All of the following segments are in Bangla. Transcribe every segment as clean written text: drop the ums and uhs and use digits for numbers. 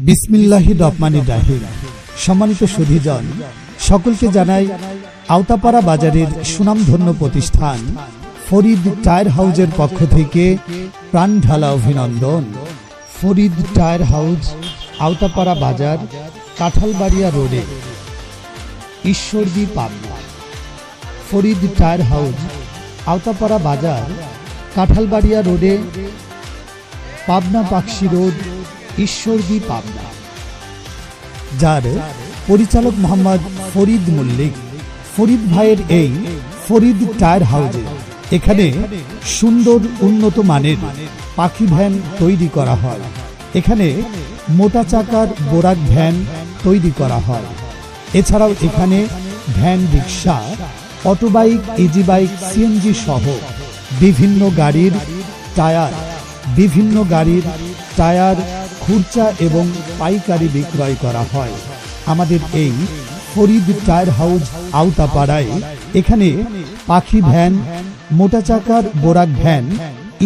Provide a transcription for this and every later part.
বিসমিল্লাহির রহমানির রহিম। সম্মানিত সুধীজন, সকলকে জানাই আওতাপাড়া বাজারের সুনামধন্য প্রতিষ্ঠান ফরিদ টায়ার হাউজের পক্ষ থেকে প্রাণ ঢালা অভিনন্দন। ফরিদ টায়ার হাউজ, আওতাপাড়া বাজার, কাঁঠালবাড়িয়া রোডে, ঈশ্বরদী, পাবনা। ফরিদ টায়ার হাউজ, আওতাপাড়া বাজার, কাঁঠালবাড়িয়া রোডে, পাবনা পাকশি রোড, ঈশ্বরদী, পাবনা। যার পরিচালক মোহাম্মদ ফরিদ মল্লিক। ফরিদ ভাইয়ের এই ফরিদ টায়ার হাউজে এখানে সুন্দর উন্নত মানের পাখি ভ্যান তৈরি করা হয়। এখানে মোটা চাকার বোরাক ভ্যান তৈরি করা হয়। এছাড়াও এখানে ভ্যান, রিক্সা, অটোবাইক, ইজি বাইক, সিএনজি সহ বিভিন্ন গাড়ির টায়ার খুরচা এবং পাইকারি বিক্রয় করা হয়। আমাদের এই ফরিদ টায়ার হাউজ আওতাপাড়ায় এখানে পাখি ভ্যান, মোটা চাকার বোরাক ভ্যান,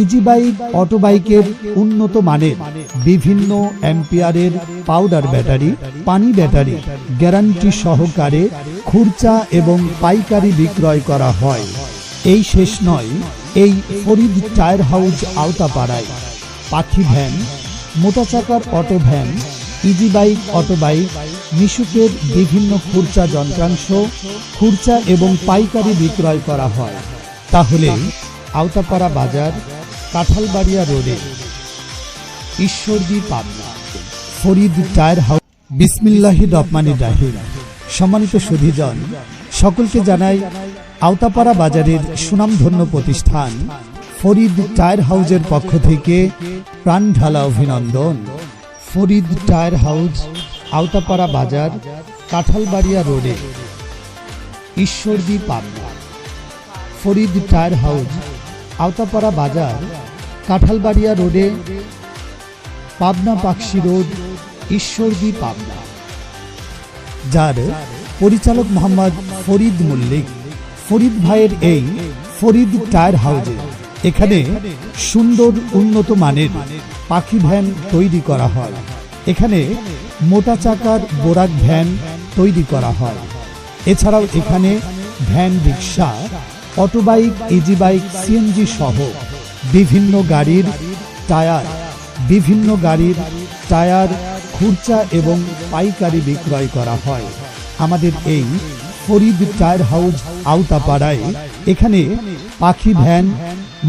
ইজি বাইক, অটোবাইকের উন্নত মানের বিভিন্ন অ্যাম্পিয়ারের পাউডার ব্যাটারি, পানি ব্যাটারি গ্যারান্টি সহকারে খুরচা এবং পাইকারি বিক্রয় করা হয়। এই শেষ নয়, এই ফরিদ টায়ার হাউজ আওতাপাড়ায় পাখি ভ্যান, মোটা চাকার auto van, easy bike, auto bike, মিশুকের বিভিন্ন খুরচা যন্ত্রাংশ খুরচা এবং পাইকারি বিক্রয় করা হয়। তাহলে আওতাপাড়া বাজার, কাঁঠালবাড়িয়া রোডে, ঈশ্বরদী, পাবনা, ফরিদ টায়ার হাউস। বিসমিল্লাহির রহমানির রহিম। সম্মানিত সুধীজন, সকলকে জানাই আওতাপাড়া বাজারের সুনামধন্য প্রতিষ্ঠান ফরিদ টায়ার হাউজের পক্ষ থেকে প্রাণ ঢালা অভিনন্দন। ফরিদ টায়ার হাউজ, আওতাপাড়া বাজার, কাঁঠালবাড়িয়া রোডে, ঈশ্বরদী, পাবনা। ফরিদ টায়ার হাউজ, আওতাপাড়া বাজার, কাঁঠালবাড়িয়া রোডে, পাবনা পাকশি রোড, ঈশ্বরদী, পাবনা। যার পরিচালক মোহাম্মদ ফরিদ মল্লিক। ফরিদ ভাইয়ের এই ফরিদ টায়ার হাউজে এখানে সুন্দর উন্নত মানের পাখি ভ্যান তৈরি করা হয়। এখানে মোটা চাকার বোরাক ভ্যান তৈরি করা হয়। এছাড়াও এখানে ভ্যান, রিক্সা, অটোবাইক, ইজি বাইক, সিএনজি সহ বিভিন্ন গাড়ির টায়ার খুরচা এবং পাইকারি বিক্রয় করা হয়। আমাদের এই ফরিদ টায়ার হাউজ আওতাপাড়ায় এখানে পাখি ভ্যান,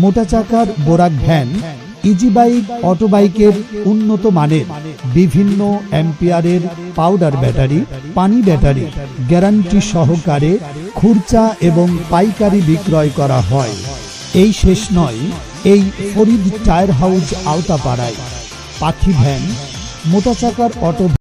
মোটা চাকার বোরাক ভ্যান, ইজি বাইক, অটোবাইকের উন্নত মানের বিভিন্ন অ্যাম্পিয়ারের পাউডার ব্যাটারি, পানি ব্যাটারি গ্যারান্টি সহকারে খুরচা এবং পাইকারি বিক্রয় করা হয়। এই শেষ নয়, এই ফরিদ টায়ার হাউজ আওতাপাড়ায় পাখি ভ্যান, মোটা চাকার অটো